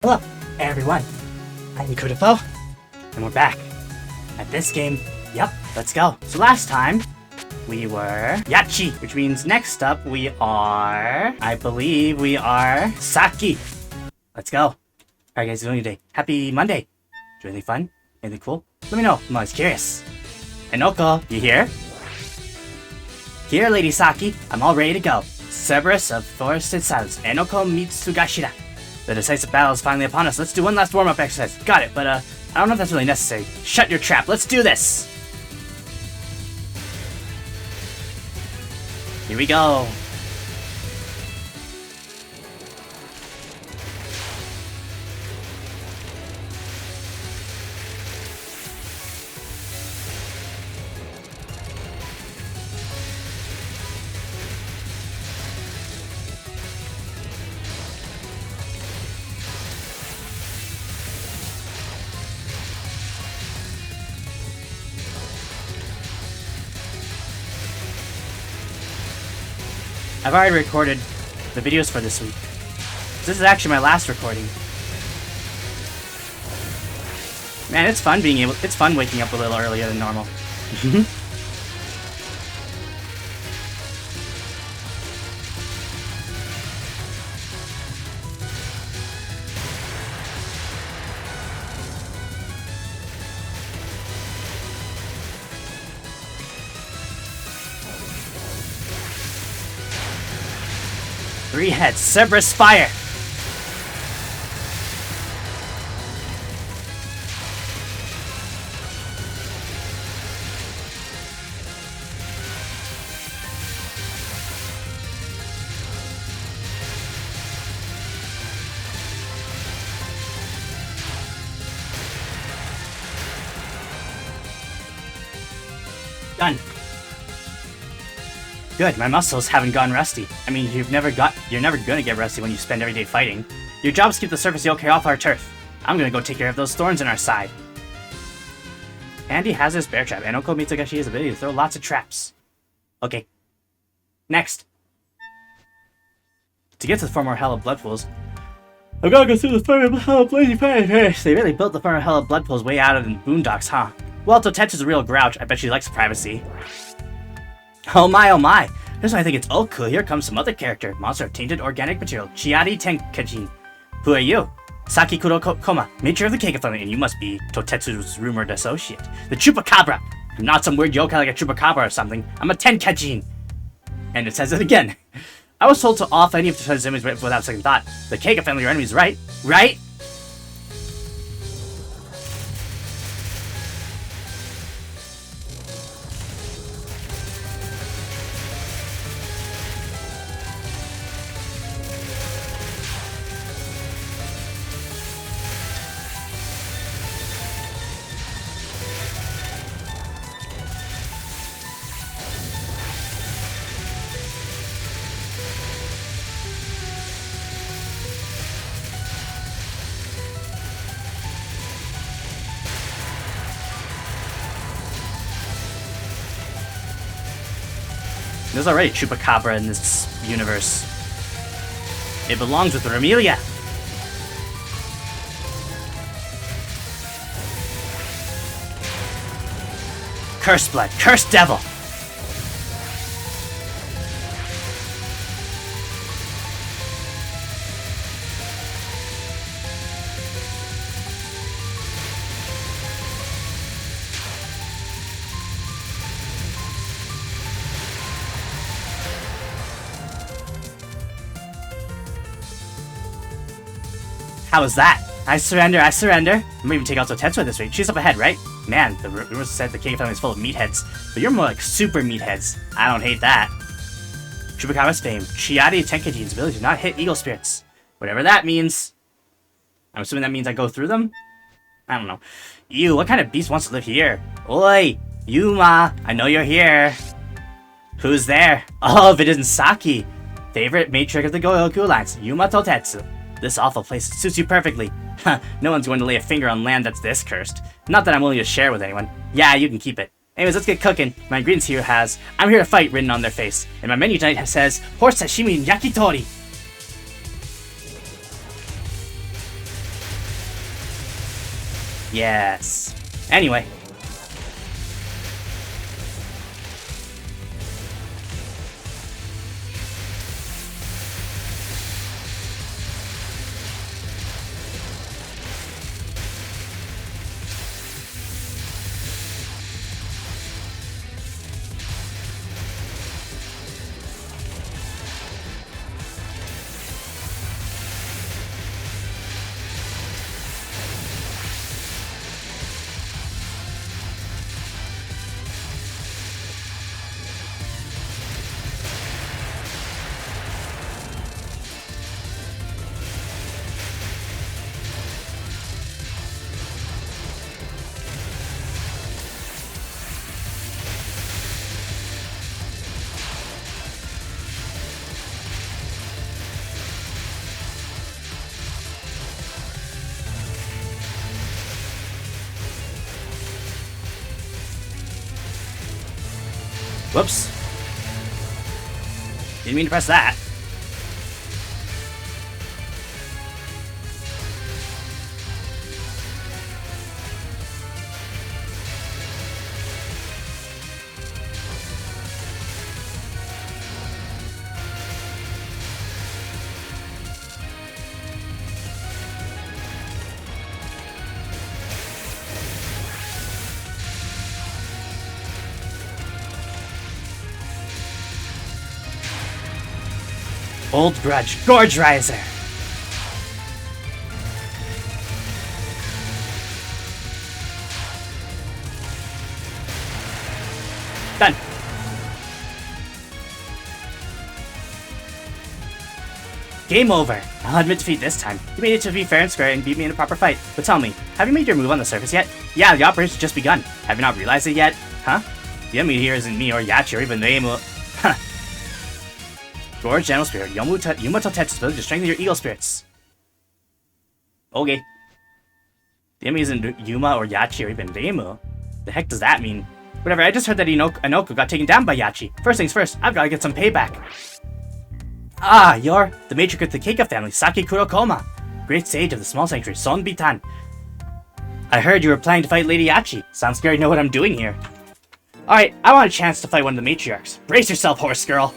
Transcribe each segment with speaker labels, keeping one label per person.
Speaker 1: Hello, everyone. I'm KuuDefoe, and we're back at this game. Yep, let's go. So last time, we were Yachi, which means next up we are, I believe we are Saki. Let's go. Alright guys, doing today. Happy Monday. Do anything fun? Anything cool? Let me know. I'm always curious. Enoko, you here? Here, Lady Saki. I'm all ready to go. Cerberus of Forested Silence. Enoko Mitsugashira. The decisive battle is finally upon us. Let's do one last warm-up exercise. Got it, but I don't know if that's really necessary. Shut your trap. Let's do this! Here we go. I've already recorded the videos for this week. This is actually my last recording. Man, it's fun waking up a little earlier than normal. 3 heads, Cerberus fire! Done. Good, my muscles haven't gone rusty. I mean, you're never gonna get rusty when you spend every day fighting. Your job is to keep the surface yokai off our turf. I'm gonna go take care of those thorns in our side. Andy has his bear trap. Enoko Mitsugashi's ability to throw lots of traps. Okay. Next. To get to the former hell of blood pools, I've gotta go through the former hell of bloody first. They really built the former hell of blood pools way out of the boondocks, huh? Well, Totetsu's a real grouch. I bet she likes privacy. Oh my. Here's why I think it's all cool. Here comes some other character. Monster of tainted organic material. Chiari Tenkajin. Who are you? Saki Koma, matriarch of the Keika family, and you must be Totetsu's rumored associate. The Chupacabra. I'm not some weird yokai like a Chupacabra or something. I'm a Tenkajin. And it says it again. I was told to off any of Totetsu's enemies without second thought. The Keika family are enemies, right? Right? There's already Chupacabra in this universe. It belongs with Remelia. Cursed blood, cursed devil. How was that? I surrender. I might even take out Totetsu this week. She's up ahead, right? Man, the rumors said the Keika family is full of meatheads, but you're more like super meatheads. I don't hate that. Chupacabra's fame. Chiari Tenkajin's ability to not hit eagle spirits. Whatever that means. I'm assuming that means I go through them? I don't know. Ew, what kind of beast wants to live here? Oi! Yuma! I know you're here. Who's there? Oh, if it isn't Saki. Favorite matriarch of the Goyoku Alliance, Yuma Totetsu. This awful place suits you perfectly. No one's going to lay a finger on land that's this cursed. Not that I'm willing to share with anyone. Yeah, you can keep it. Anyways, let's get cooking. My ingredients here has, I'm here to fight written on their face. And my menu tonight says, horse sashimi and yakitori. Yes. Anyway. Whoops. Didn't mean to press that. Old Grudge, Gorge Riser! Done! Game over! I'll admit defeat this time. You made it to be fair and square and beat me in a proper fight. But tell me, have you made your move on the surface yet? Yeah, the operation's just begun. Have you not realized it yet? Huh? The enemy here isn't me or Yachi or even Reimu. Huh. Gorge Animal Spirit, Yuma Tetsu's ability to strengthen your eagle spirits. Okay. The enemy isn't Yuma or Yachi or even Reimu. The heck does that mean? Whatever, I just heard that Inoku got taken down by Yachi. First things first, I've got to get some payback. Ah, you're the matriarch of the Keika family, Saki Kurokoma. Great sage of the small sanctuary, Son Bitan. I heard you were planning to fight Lady Yachi. Sounds scary to know what I'm doing here. Alright, I want a chance to fight one of the matriarchs. Brace yourself, horse girl.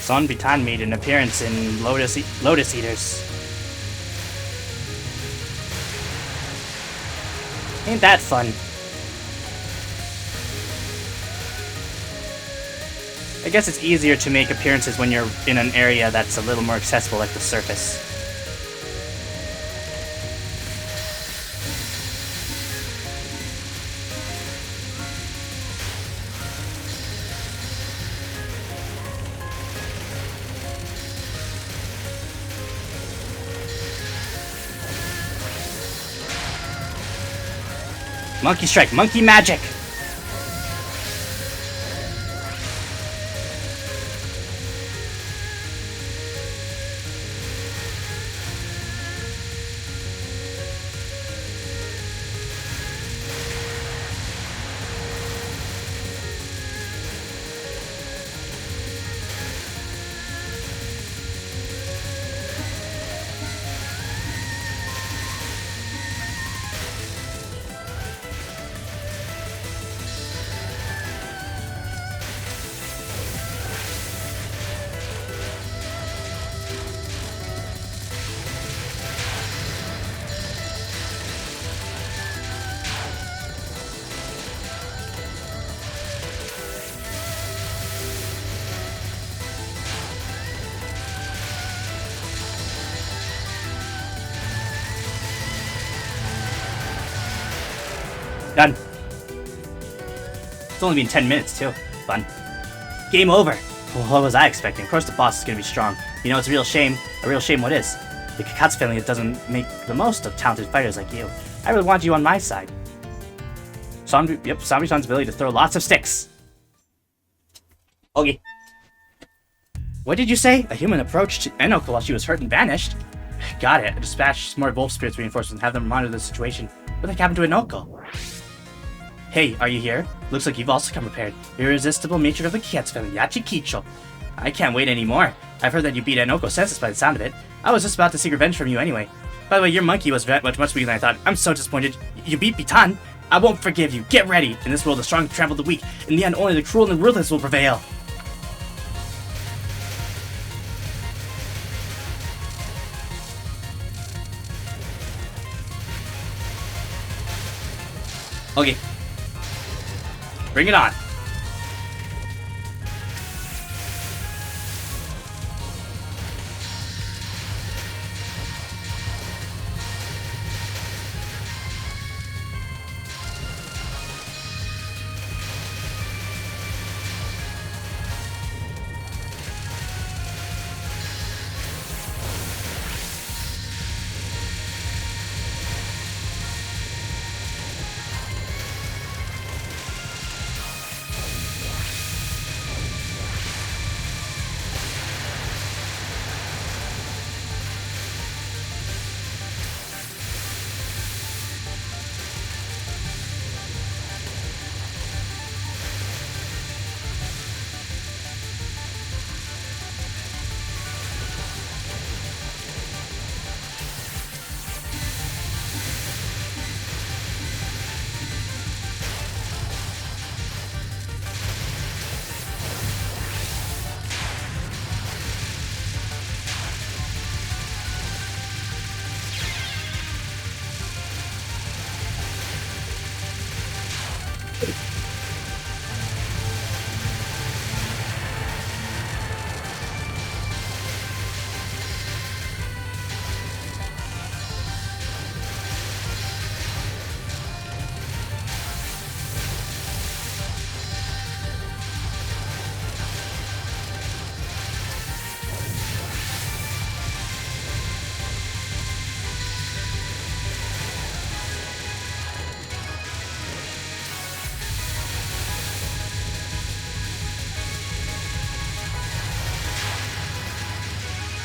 Speaker 1: Son Bitan made an appearance in Lotus Eaters. Ain't that fun? I guess it's easier to make appearances when you're in an area that's a little more accessible, like the surface. Monkey Strike, Monkey Magic! Done. It's only been 10 minutes, too. Fun. Game over. Well, what was I expecting? Of course the boss is gonna be strong. You know, it's a real shame. A real shame what is? The Kakatsu family doesn't make the most of talented fighters like you. I really want you on my side. Zombie-san's ability to throw lots of sticks. Okay. What did you say? A human approached Enoko while she was hurt and vanished? Got it. Dispatch more wolf spirits reinforcements and have them monitor the situation. What the heck happened to Enoko? Hey, are you here? Looks like you've also come prepared. Irresistible matriarch of the Kakatsu family, Yachikicho. I can't wait anymore. I've heard that you beat Enoko's senses by the sound of it. I was just about to seek revenge from you anyway. By the way, your monkey was much weaker than I thought. I'm so disappointed. You beat Bitan. I won't forgive you. Get ready. In this world, the strong trample the weak. In the end, only the cruel and ruthless will prevail. Okay. Bring it on.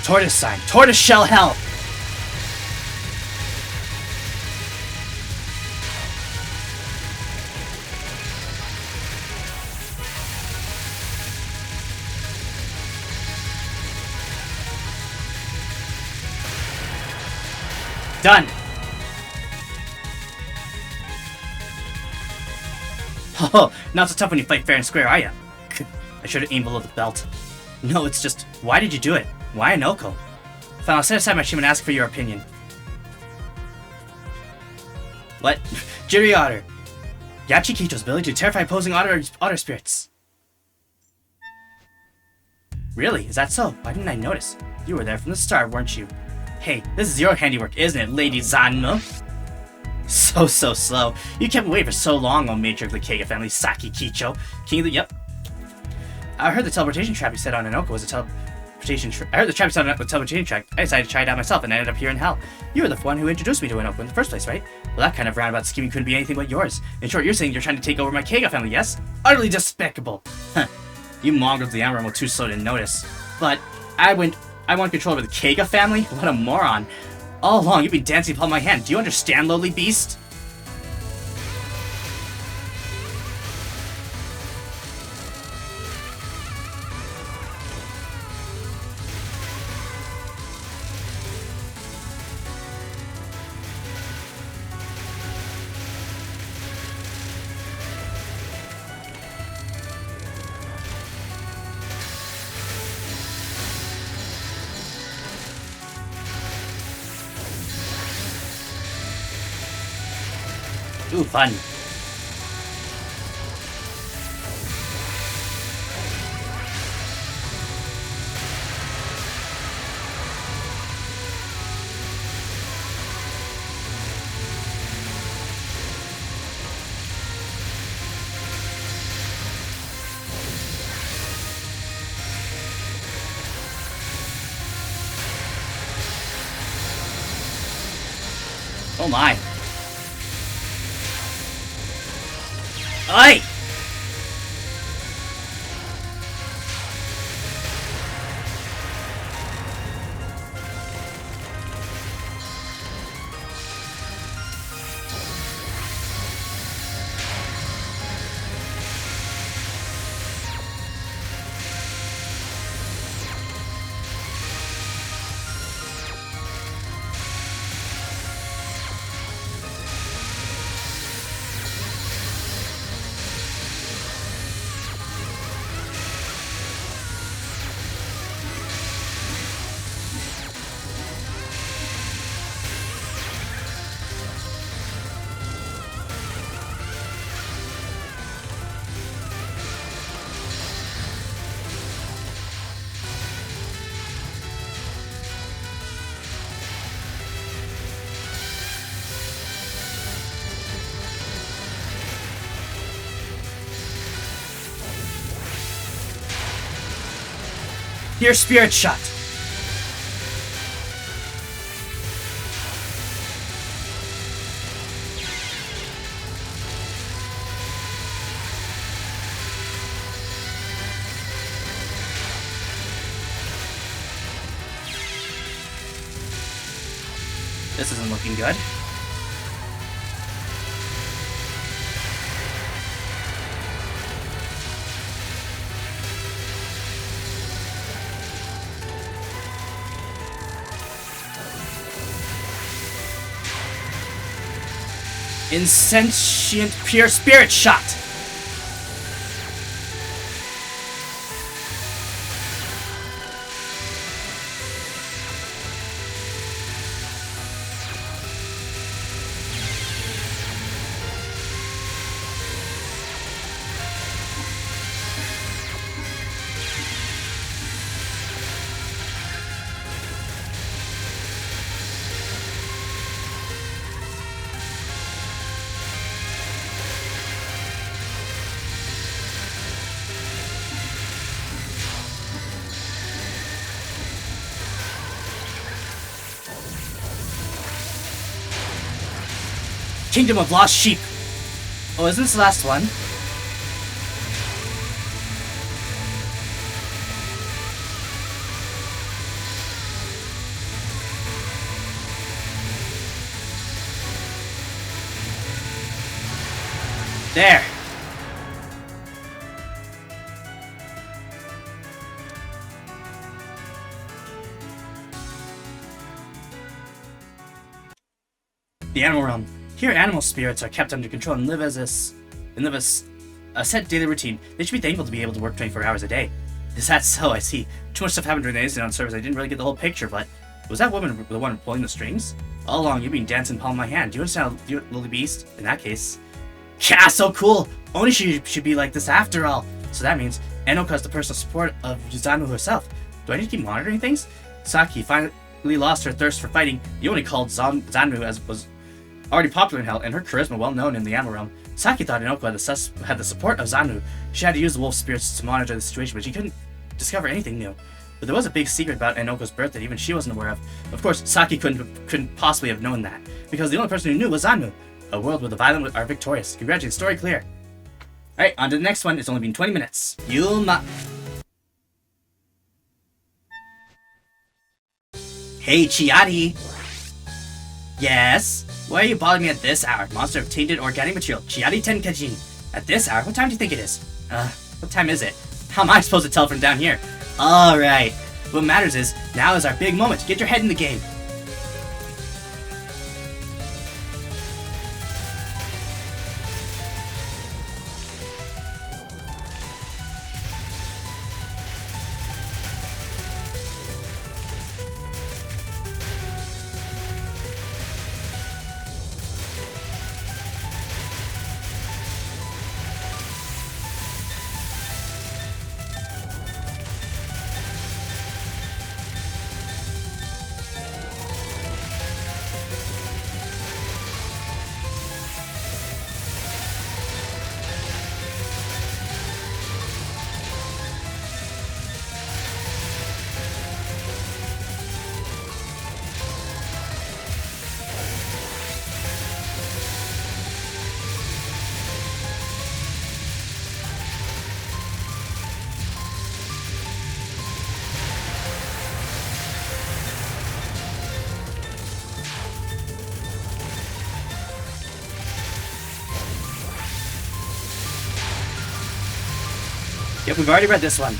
Speaker 1: Tortoise sign. Tortoise shell hell. Done. Oh, not so tough when you fight fair and square, are ya? I should have aimed below the belt. No, it's just, why did you do it? Why Enoko? Fine, I'll set aside my shame and ask for your opinion. What? Jiri Otter. Yachikicho's ability to terrify opposing otter spirits. Really? Is that so? Why didn't I notice? You were there from the start, weren't you? Hey, this is your handiwork, isn't it, Lady Zanmo? So slow. You kept me waiting for so long, on matriarch of the Keiga family, Saki Kicho. King of the... Yep. I heard the teleportation trap you set on Enoko was a teleportation trap. I heard the trap you set on the teleportation track. I decided to try it out myself and ended up here in hell. You were the one who introduced me to Enoko in the first place, right? Well, that kind of roundabout scheming couldn't be anything but yours. In short, you're saying you're trying to take over my Keiga family, yes? Utterly despicable. Huh. You mongrels of the Emerald were too slow to notice. But I want control over the Keiga family? What a moron. All along, you've been dancing upon my hand. Do you understand, lowly beast? Ooh, fun. my. Oi! Your spirit shot. This isn't looking good. Insentient pure spirit shot. Kingdom of Lost Sheep. Oh, isn't this the last one? There. The Animal Realm. Here, animal spirits are kept under control and live as a set daily routine. They should be thankful to be able to work 24 hours a day. Is that so? I see. Too much stuff happened during the incident on servers. I didn't really get the whole picture, but was that woman the one pulling the strings? All along, you've been dancing palm in my hand. Do you understand, Lily Beast? In that case, yeah, so cool. Only she should be like this after all. So that means Enoka has the personal support of Yuzano herself. Do I need to keep monitoring things? Saki finally lost her thirst for fighting. You only called Zanru as was already popular in Hell, and her charisma well known in the Animal Realm. Saki thought Inoka had the support of Zanu. She had to use the wolf spirits to monitor the situation, but she couldn't discover anything new. But there was a big secret about Inoka's birth that even she wasn't aware of. Of course, Saki couldn't possibly have known that, because the only person who knew was Zanu. A world where the violent are victorious. Congratulations, story clear. Alright, on to the next one. It's only been 20 minutes. Yulma. Hey, Chiari. Yes? Why are you bothering me at this hour? Monster of tainted organic material. Chiari Tenkajin. At this hour? What time do you think it is? What time is it? How am I supposed to tell from down here? Alright. What matters is, now is our big moment. Get your head in the game. Yep, we've already read this one.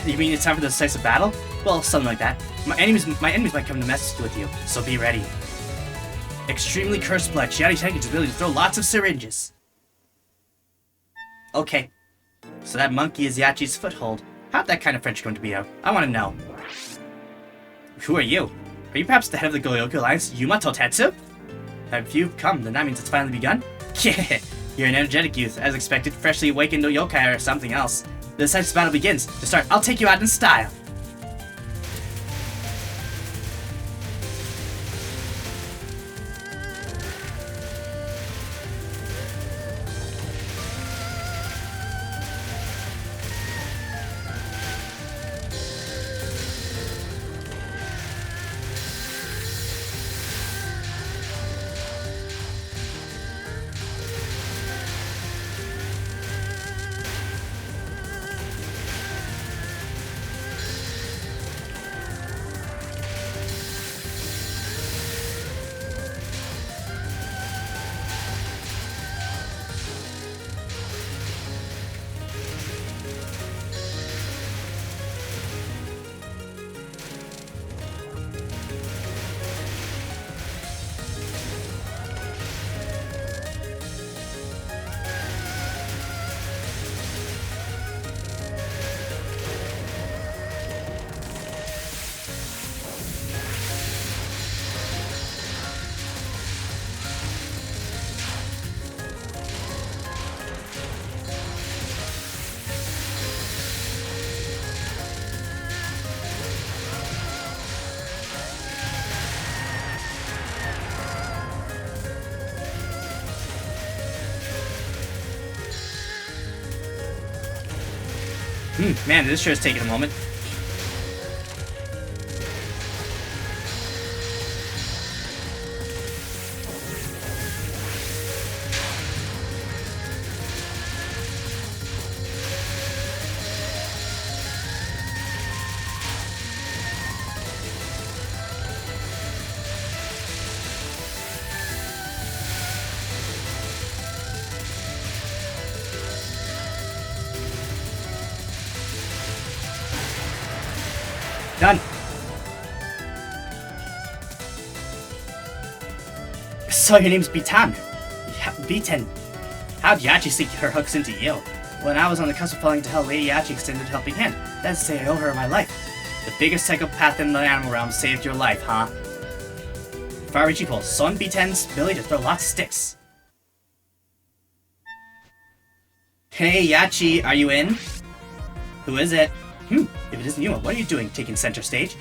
Speaker 1: You mean it's time for the decisive battle? Well, something like that. My enemies might come to mess with you, so be ready. Extremely cursed blood. Shiati Tengen's ability to throw lots of syringes. Okay. So that monkey is Yachi's foothold. How'd that kind of friendship come to be out? I want to know. Who are you? Are you perhaps the head of the Goyoku Alliance, Yumato Tetsu? If you've come, then that means it's finally begun? Yeah, you're an energetic youth, as expected, freshly awakened no yokai or something else. The decisive battle begins. To start, I'll take you out in style. Man, this sure is taking a moment. Done. So your name's Bitan. Yeah, Bitan. How'd Yachi sink her hooks into you? When I was on the cusp of falling to hell, Lady Yachi extended a helping hand. That's to say I owe her my life. The biggest psychopath in the animal realm saved your life, huh? Far-reaching pulse. Son Bitan's ability to throw lots of sticks. Hey, Yachi, are you in? Who is it? If it isn't you, what are you doing taking center stage?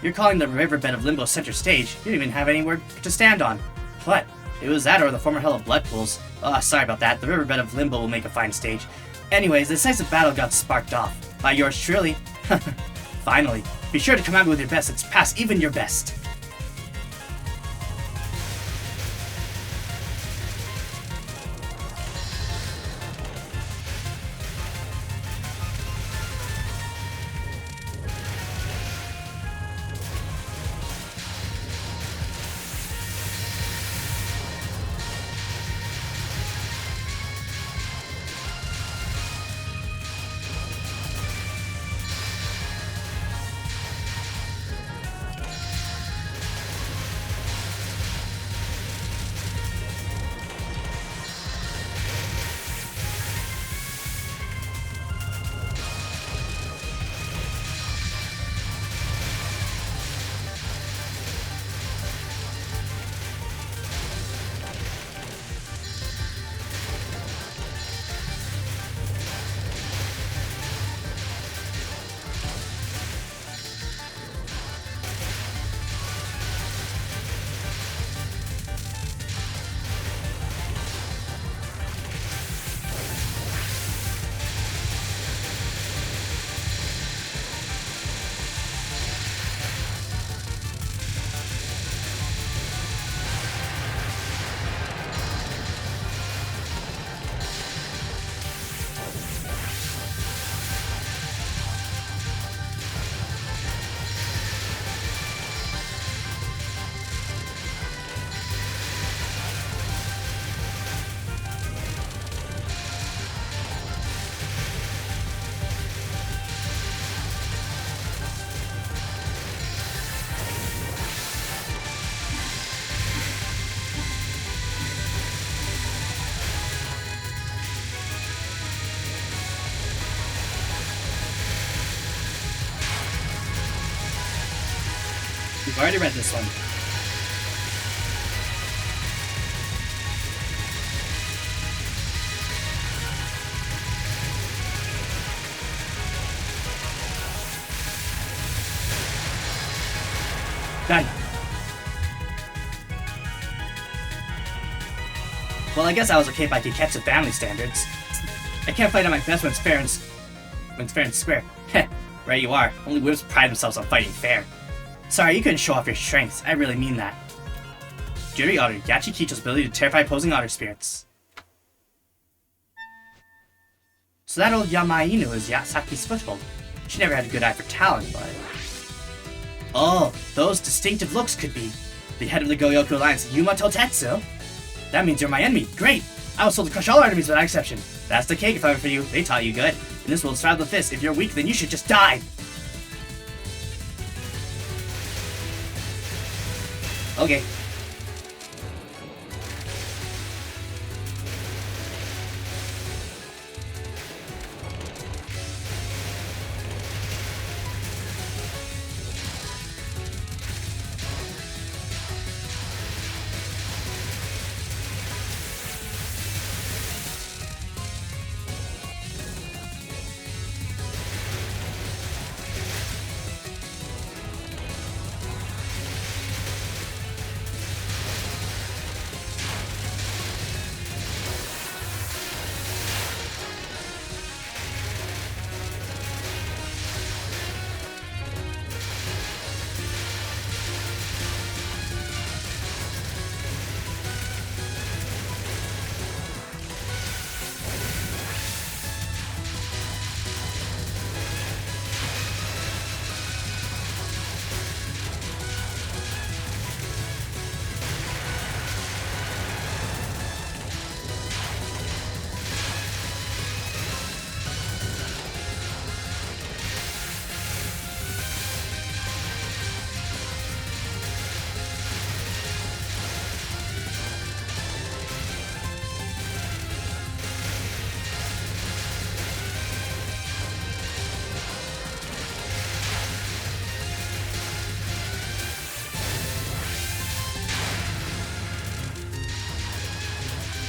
Speaker 1: You're calling the riverbed of Limbo center stage. You don't even have anywhere to stand on. What? It was that or the former hell of blood pools. Oh, sorry about that. The riverbed of Limbo will make a fine stage. Anyways, the decisive battle got sparked off. By yours truly. Finally. Be sure to come out with your best. It's past even your best. We've already read this one. Done. Well, I guess I was okay by Kiketsu family standards. I can't fight at my best when it's fair and square. Heh, right you are. Only wimps pride themselves on fighting fair. Sorry, you couldn't show off your strength. I really mean that. Juri Otter, Yachi Kicho's ability to terrify opposing otter spirits. So that old Yamainu is Yasaki's foothold. She never had a good eye for talent, but... Oh, those distinctive looks could be the head of the Goyoku Alliance, Yuma Totetsu. That means you're my enemy. Great! I was told to crush all our enemies without exception. That's the KuuDefoe for you. They taught you good. In this world, straddle the fist. If you're weak, then you should just die. Okay.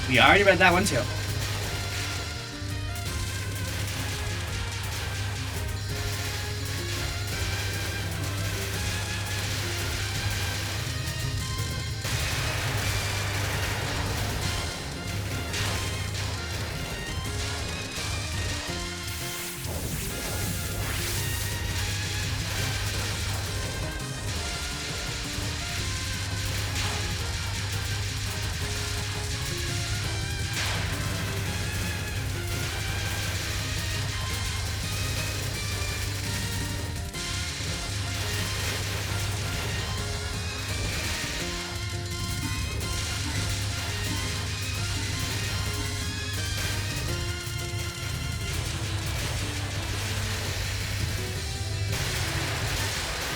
Speaker 1: We already read that one too.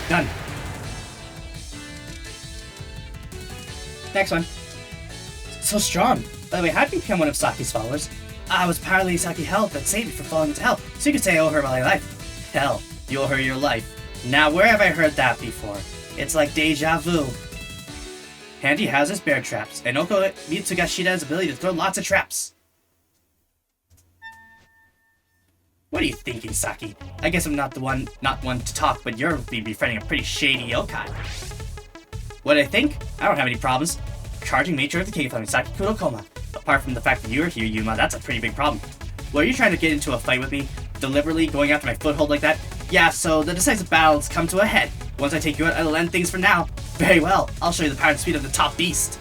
Speaker 1: Done. Next one. So strong. By the way, how did you become one of Saki's followers? I was partly Saki help that saved me from falling into hell, so you could say I owe her my life. Hell, you owe her your life. Now, where have I heard that before? It's like deja vu. Handy houses, bear traps, and Oko Mitsugashida's ability to throw lots of traps. What are you thinking, Saki? I guess I'm not one to talk, but you're befriending a pretty shady yokai. What do I think? I don't have any problems. Charging matriarch of the KuuDefoe, Saki Kurokoma. Apart from the fact that you're here, Yuma, that's a pretty big problem. Well, are you trying to get into a fight with me? Deliberately going after my foothold like that? Yeah, so the decisive battle's come to a head. Once I take you out, I'll end things for now. Very well, I'll show you the power and speed of the top beast.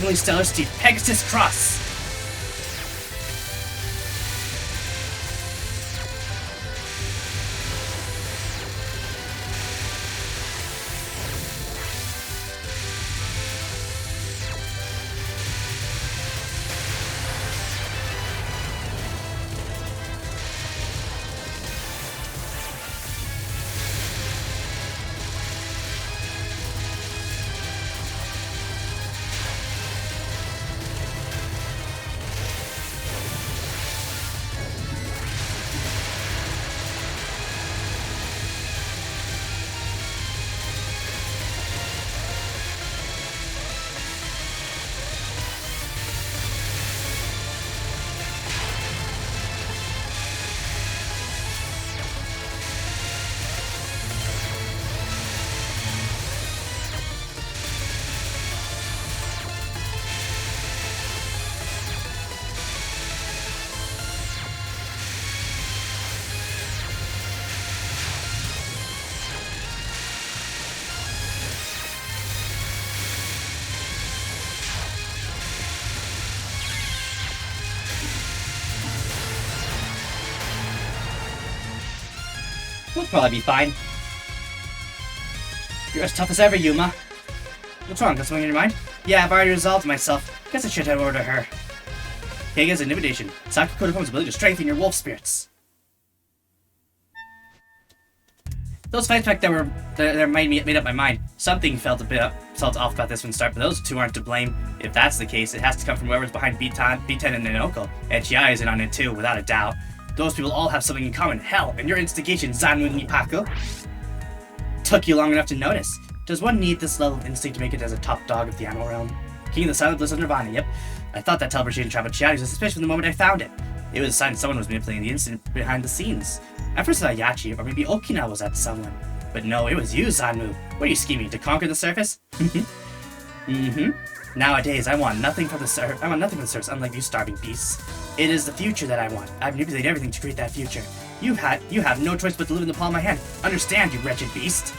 Speaker 1: Shockingly stellar steep Pegasus Cross. We'll probably be fine. You're as tough as ever, Yuma. What's wrong? Got something in your mind? Yeah, I've already resolved myself. Guess I should head over to her. Keiga's intimidation. Saki KuuDefoe's ability to strengthen your wolf spirits. Those fights back there made up my mind. Something felt off about this from the start, but those two aren't to blame. If that's the case, it has to come from whoever's behind B10 and Nanoko. And Chiai is in on it too, without a doubt. Those people all have something in common. Hell, and your instigation, Zanmu Nipako. Took you long enough to notice. Does one need this level of instinct to make it as a top dog of the animal realm? King of the Silent Bliss of Nirvana, yep. I thought that teleportation trap with Chiai was suspicious from the moment I found it. It was a sign someone was manipulating the incident behind the scenes. At first I thought Yachi, or maybe Okina was that someone. But no, it was you, Zanmu. What are you scheming, to conquer the surface? Nowadays, I want nothing from the surface, unlike you starving beasts. It is the future that I want. I've manipulated everything to create that future. You have no choice but to live in the palm of my hand. Understand, you wretched beast.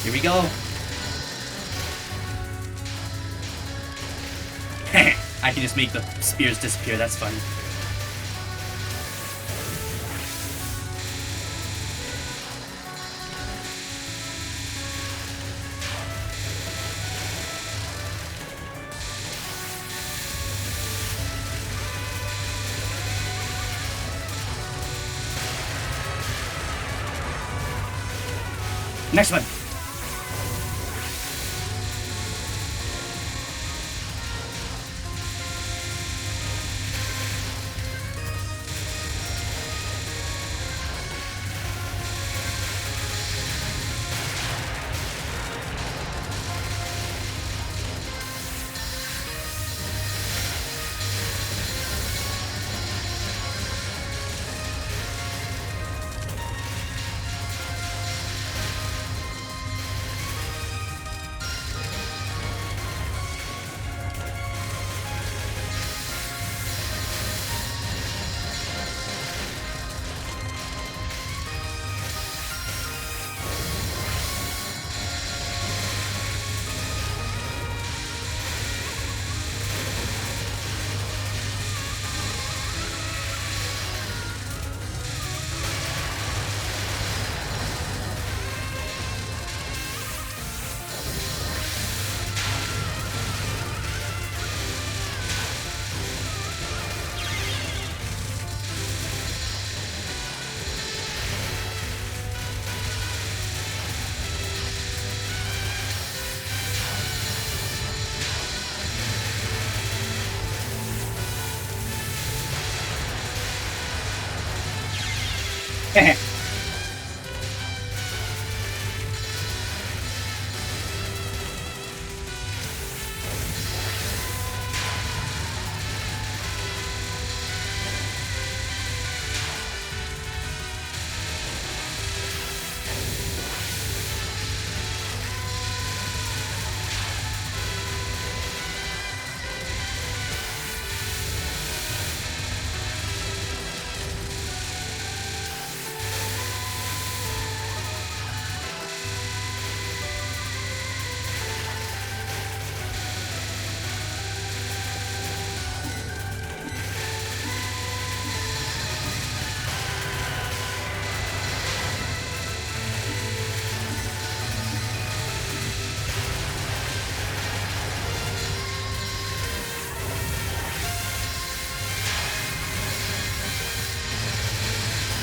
Speaker 1: Here we go. I can just make the spears disappear, that's funny. Next one.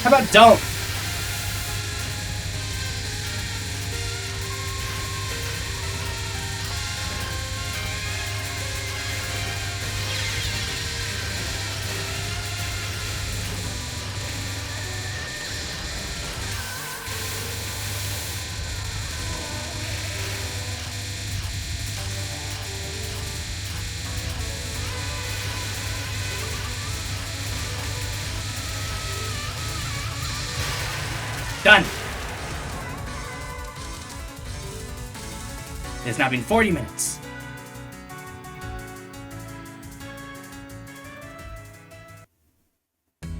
Speaker 1: How about don't? Done. It has now been 40 minutes.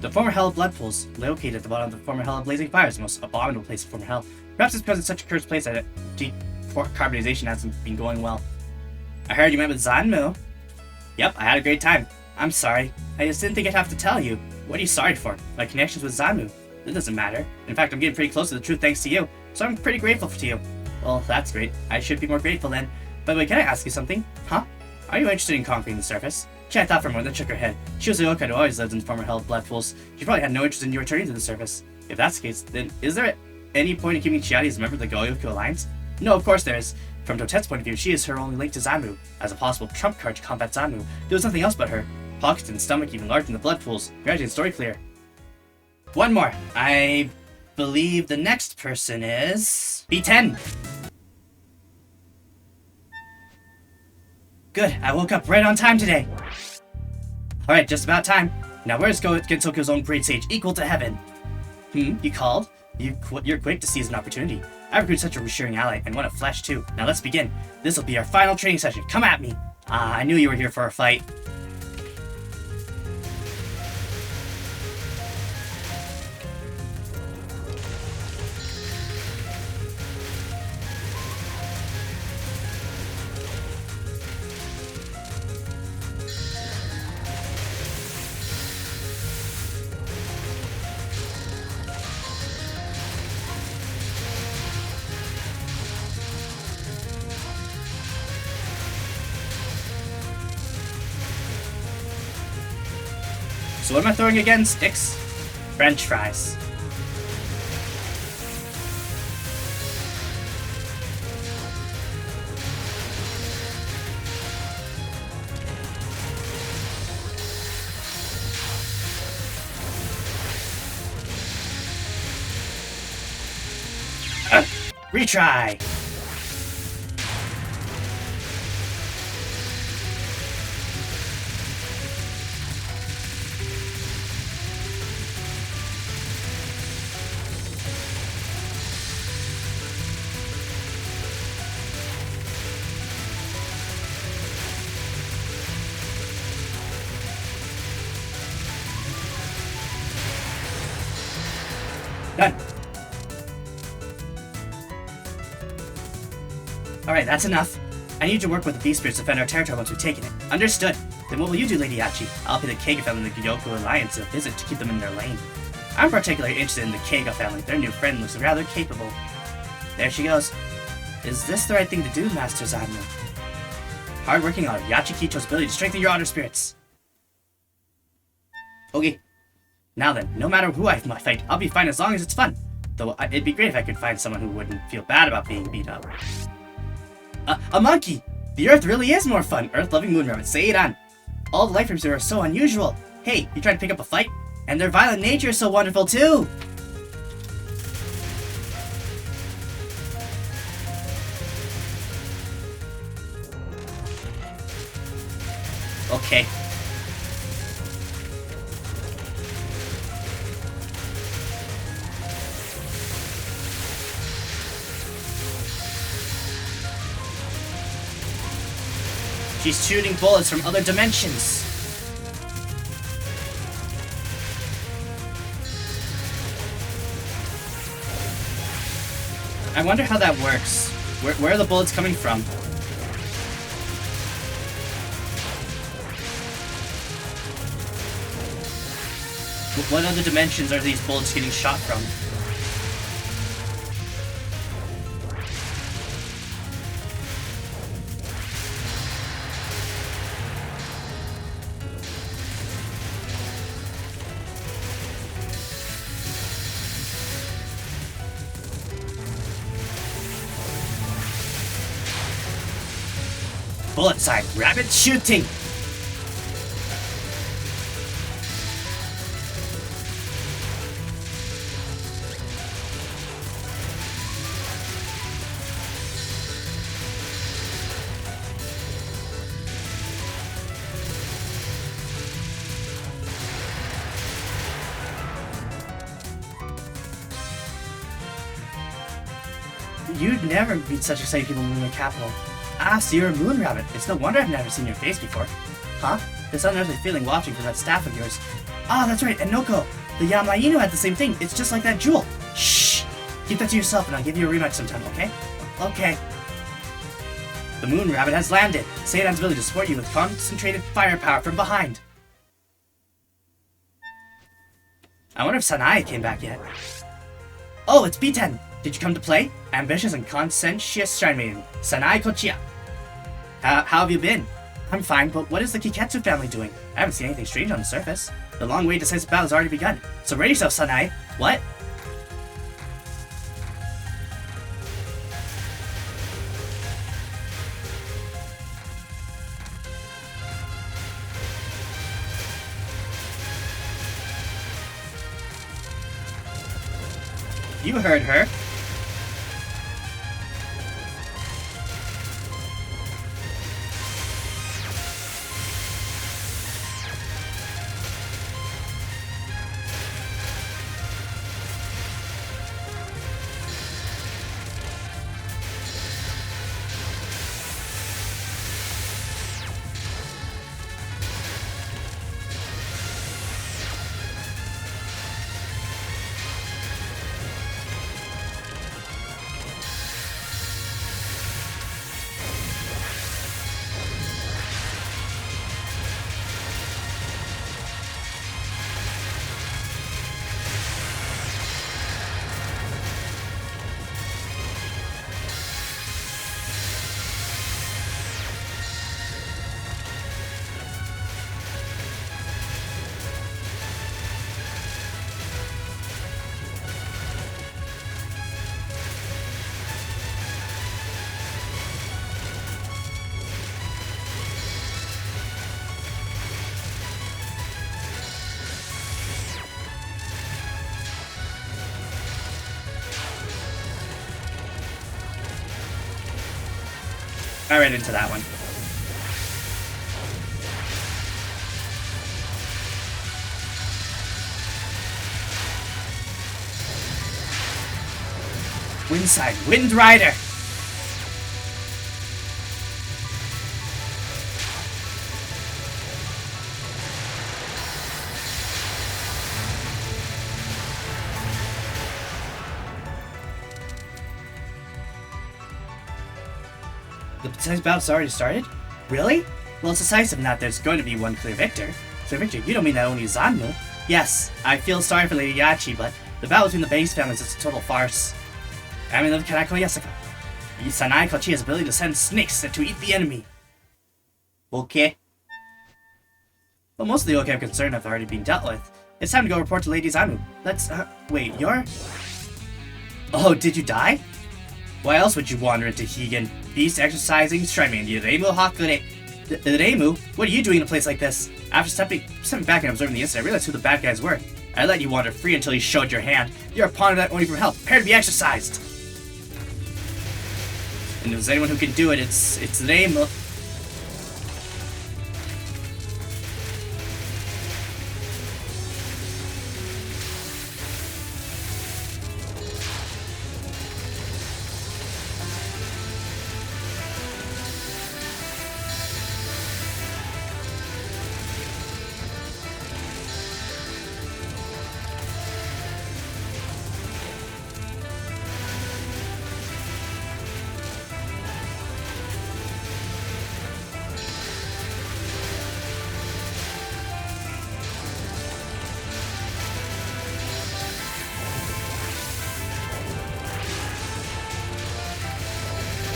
Speaker 1: The former hell of blood pools, located at the bottom of the former hell of blazing fires, the most abominable place of former hell. Perhaps it's because it's such a cursed place that decarbonization hasn't been going well. I heard you met with Zanmu. Yep, I had a great time. I'm sorry. I just didn't think I'd have to tell you. What are you sorry for? My connections with Zanmu. It doesn't matter. In fact, I'm getting pretty close to the truth thanks to you, so I'm pretty grateful to you. Well, that's great. I should be more grateful then. By the way, can I ask you something? Huh? Are you interested in conquering the surface? She thought for a moment, then shook her head. She was the Yokai who always lived in the former hell of blood pools. She probably had no interest in you returning to the surface. If that's the case, then is there any point in keeping Chiadi as a member of the Goyoku Alliance? No, of course there is. From Totet's point of view, she is her only link to Zanmu. As a possible trump card to combat Zanmu, there was nothing else but her. Pockets and stomach even larger than the blood pools. Graduate story clear. One more. I believe the next person is B10. Good, I woke up right on time today. Alright, just about time. Now where's Gentoku's own great sage, equal to heaven? You called? You're quick to seize an opportunity. I recruited such a reassuring ally, and one of flesh too. Now let's begin. This'll be our final training session. Come at me! I knew you were here for a fight. So what am I throwing again? Sticks? French fries. Retry! Done. Alright, that's enough. I need to work with the Beast Spirits to defend our territory once we've taken it. Understood. Then what will you do, Lady Yachi? I'll pay the Keiga family and the Goyoku Alliance a visit to keep them in their lane. I'm particularly interested in the Keiga family. Their new friend looks rather capable. There she goes. Is this the right thing to do, Master Zanmu? Hard-working on Yachi Kicho's ability to strengthen your honor spirits. Okay. Now then, no matter who I fight, I'll be fine as long as it's fun. Though it'd be great if I could find someone who wouldn't feel bad about being beat up. A monkey! The Earth really is more fun! Earth-loving moon rabbit, say it on! All the life forms here are so unusual! Hey, you trying to pick up a fight? And their violent nature is so wonderful too! Okay. She's shooting bullets from other dimensions. I wonder how that works. Where are the bullets coming from? What other dimensions are these bullets getting shot from? Bullet side. Rabbit shooting. You'd never meet such exciting people moving the capital. Ah, so you're a moon rabbit. It's no wonder I've never seen your face before. Huh? This unearthly feeling watching from that staff of yours. Ah, that's right, and Noko. The Yamainu had the same thing. It's just like that jewel. Shh! Keep that to yourself and I'll give you a rematch sometime, okay? Okay. The moon rabbit has landed. Seidan's ability to support you with concentrated firepower from behind. I wonder if Sanae came back yet. Oh, it's B10. Did you come to play? Ambitious and conscientious shrine maiden, Sanae Kochiya. How have you been? I'm fine, but what is the Kiketsu family doing? I haven't seen anything strange on the surface. The long way decisive battle has already begun. So ready yourself, Sanae. What? You heard her. I read into that one. Windside, Wind Rider! The decisive battle's already started? Really? Well, it's decisive in that there's going to be one clear victor. Clear victor? You don't mean that only Zanmu? Yes, I feel sorry for Lady Yachi, but the battle between the base families is a total farce. I mean, look at Kanako Yasuka. Sanae Kochiya's ability to send snakes to eat the enemy. Okay. Well, most of the yokai I'm concerned have already been dealt with. It's time to go report to Lady Zanmu. Let's, wait, you're... Oh, did you die? Why else would you wander into Higan? Beast exercising, shrine man, Reimu Hakure. Reimu? What are you doing in a place like this? After stepping back and observing the incident, I realized who the bad guys were. I let you wander free until you showed your hand. You're a pawn of that only from hell. Prepare to be exercised. And if there's anyone who can do it, it's Reimu.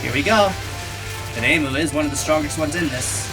Speaker 1: Here we go. And Reimu is one of the strongest ones in this.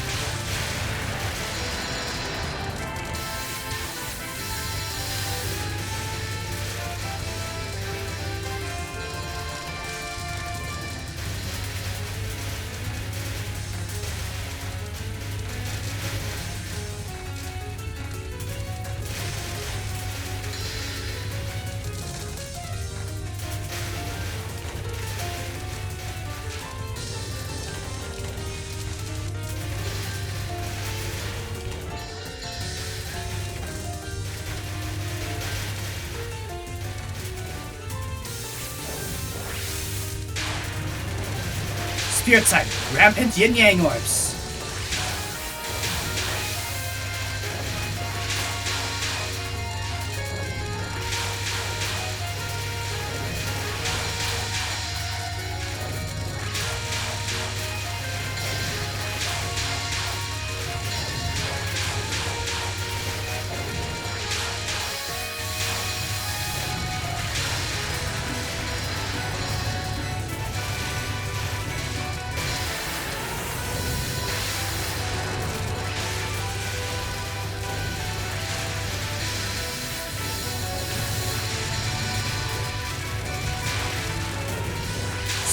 Speaker 1: Spirit Side, Rampant Yin Yang Orbs.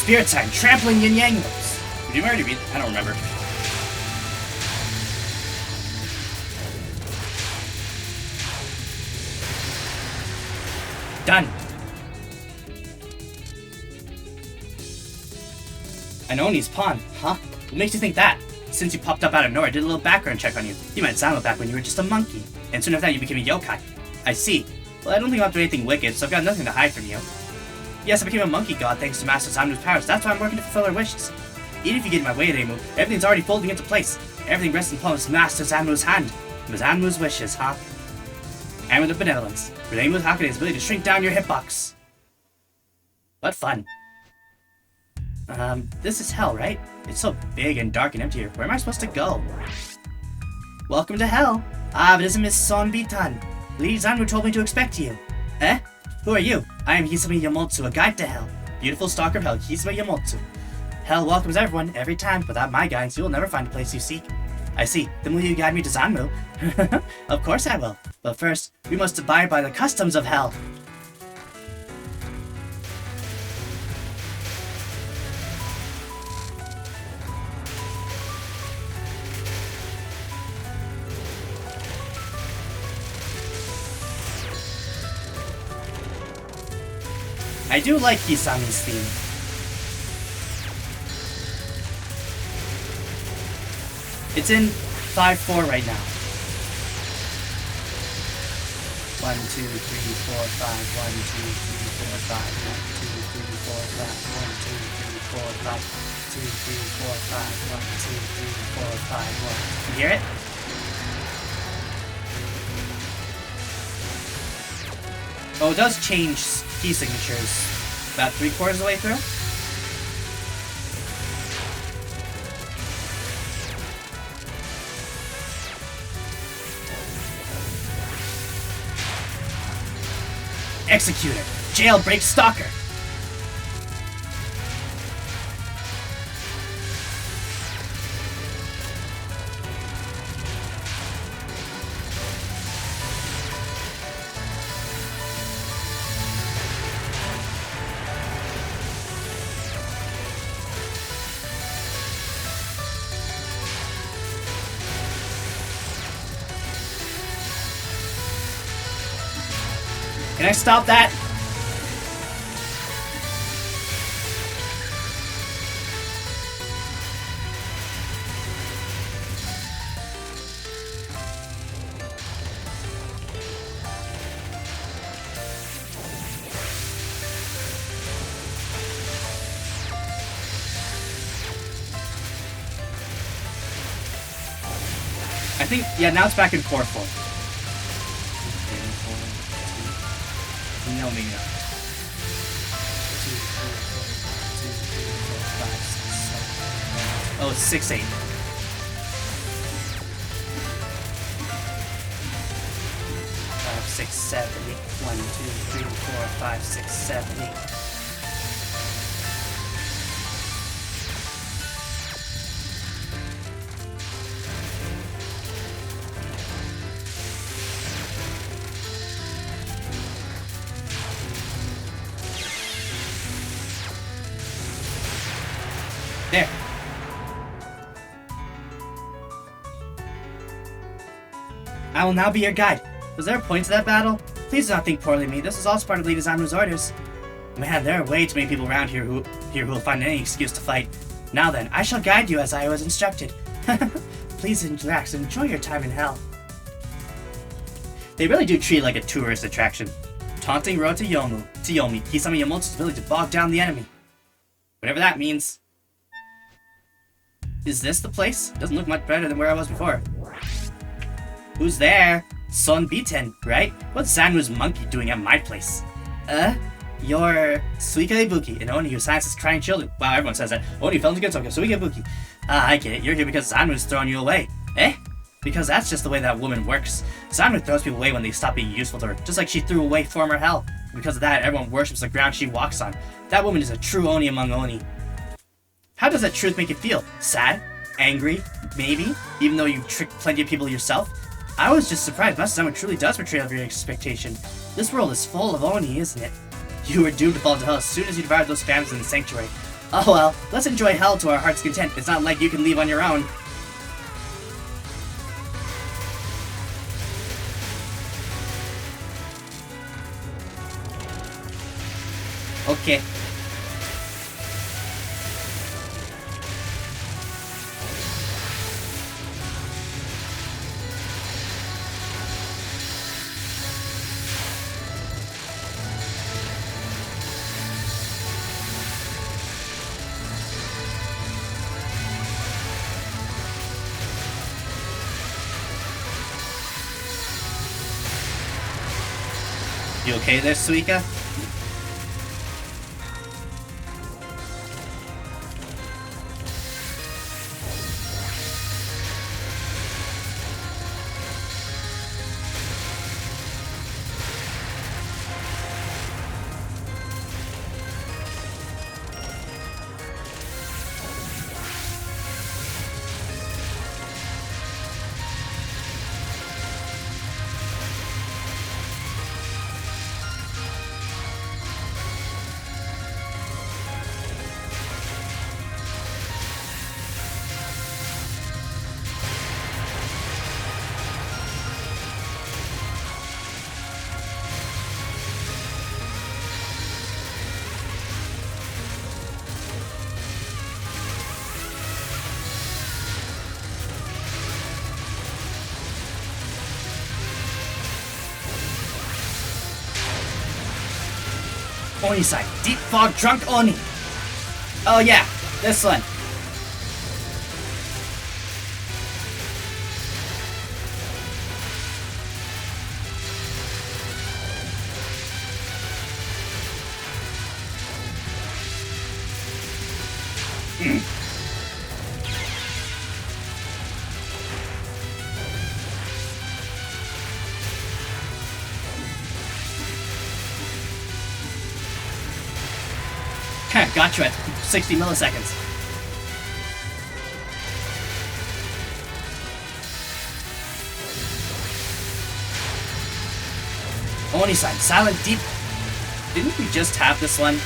Speaker 1: Spirit Sign, Trampling Yin Yang Orbs. Did you already read? I don't remember. Done. Anoni's pawn, huh? What makes you think that? Since you popped up out of nowhere, I did a little background check on you. You met Zamo back when you were just a monkey. And soon after that, you became a yokai. I see. Well, I don't think I'm up to anything wicked, so I've got nothing to hide from you. Yes, I became a monkey god thanks to Master Zamu's powers. That's why I'm working to fulfill her wishes. Even if you get in my way, Reimu, everything's already folding into place. Everything rests in palm of Master Zamu's hand. Zamu's wishes, huh? Hammer of Benevolence. Reimu's Hakune's ability to shrink down your hitbox. What fun. This is hell, right? It's so big and dark and empty here. Where am I supposed to go? Welcome to hell. Ah, but isn't Miss Sonbitan? Lady Zamu told me to expect you. Eh? Who are you? I am Hisame Yamotsu, a guide to hell. Beautiful stalker of hell, Hisame Yamotsu. Hell welcomes everyone, every time. Without my guidance, you will never find a place you seek. I see. Then will you guide me to Zanmu? Of course I will. But first, we must abide by the customs of hell. I do like Hisame's theme. It's in 5/4 right now. 1, 2, 3, 4, 5. 1, 2, 3, 4, 5. 1, 2, 3, 4, 5. 1, 2, 3, 4, 5. 2, 3, 4, 5. 1, 2, 3, 4, 5. 1. You hear it? Oh, it does change key signatures about 3/4 of the way through. Executor, jailbreak stalker. Can I stop that? I think, yeah, now it's back in 4/4. No, maybe not. 2, 3, 4, 5, 6, 7. Oh, it's 6/8. 5, 6, 7, 8. 1, 2, 3, 4, 5, 6, 7, 8. There. I will now be your guide. Was there a point to that battle? Please do not think poorly of me. This is also part of Lady Zamu's orders. Man, there are way too many people around here who will find any excuse to fight. Now then, I shall guide you as I was instructed. Please relax and enjoy your time in hell. They really do treat it like a tourist attraction. Taunting road to Yomi, Hisame Yamotsu's ability to bog down the enemy. Whatever that means. Is this the place? It doesn't look much better than where I was before. Who's there? Son Biten, right? What's Zanru's monkey doing at my place? You're Suika Ibuki, an Oni who sciences crying children. Wow, everyone says that. Oni fell into good Tokyo, Suika Ibuki. Ah, I get it. You're here because Zanru's throwing you away. Eh? Because that's just the way that woman works. Zanru throws people away when they stop being useful to her, just like she threw away former hell. Because of that, everyone worships the ground she walks on. That woman is a true Oni among Oni. How does that truth make you feel? Sad? Angry? Maybe? Even though you've tricked plenty of people yourself? I was just surprised. Master Zanru truly does betray every expectation. This world is full of Oni, isn't it? You were doomed to fall into hell as soon as you devoured those phantoms in the sanctuary. Oh well, let's enjoy hell to our heart's content. It's not like you can leave on your own. Okay. You okay there, Suika? Oni side. Deep Fog Drunk Oni. Oh yeah, this one. Got you at 60 milliseconds. Oni side, Silent Deep. Didn't we just have this one?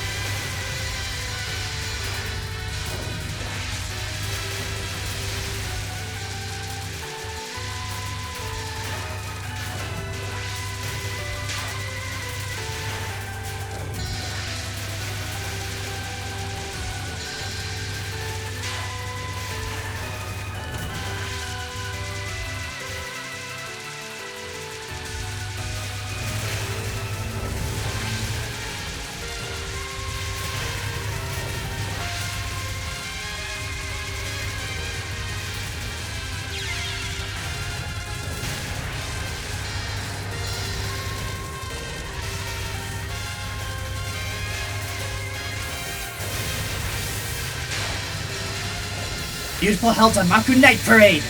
Speaker 1: Beautiful held on Maku Night Parade!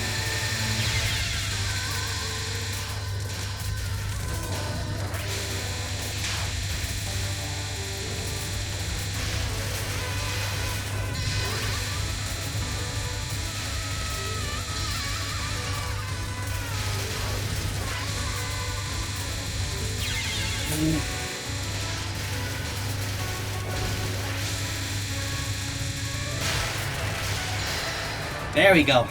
Speaker 1: There we go.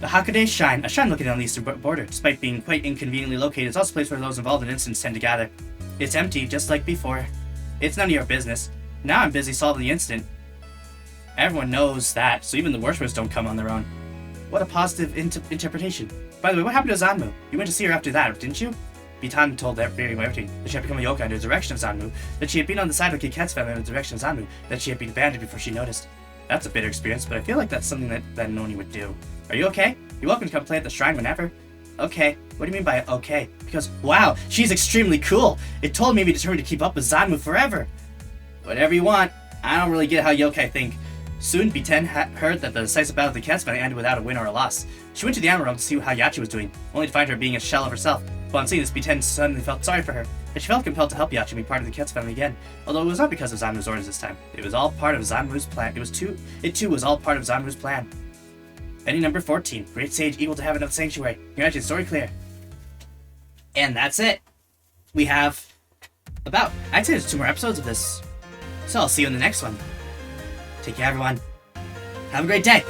Speaker 1: The Hakode Shrine, a shrine located on the eastern border. Despite being quite inconveniently located, it's also a place where those involved in incidents tend to gather. It's empty, just like before. It's none of your business. Now I'm busy solving the incident. Everyone knows that, so even the worshippers don't come on their own. What a positive interpretation. By the way, what happened to Zanmu? You went to see her after that, didn't you? Bitan told everything, that she had become a yokai in the direction of Zanmu, that she had been on the side of Kiket's family in the direction of Zanmu, that she had been abandoned before she noticed. That's a bitter experience, but I feel like that's something that Noni would do. Are you okay? You're welcome to come play at the shrine whenever. Okay. What do you mean by okay? Because, wow, she's extremely cool. It told me to be determined to keep up with Zanmu forever. Whatever you want. I don't really get how yokai think. Soon, Biten heard that the decisive battle of the Kets finally ended without a win or a loss. She went to the animal realm to see how Yachi was doing, only to find her being a shell of herself. Upon seeing this, Biten suddenly felt sorry for her, and she felt compelled to help Yachi and be part of the Kets family again. Although it was not because of Zanmu's orders this time. It was all part of Zanmu's plan. It too was all part of Zanmu's plan. Ending number 14. Great Sage equal to heaven of the sanctuary. Congratulations, story clear. And that's it. We have I'd say there's 2 more episodes of this. So I'll see you in the next one. Take care, everyone. Have a great day.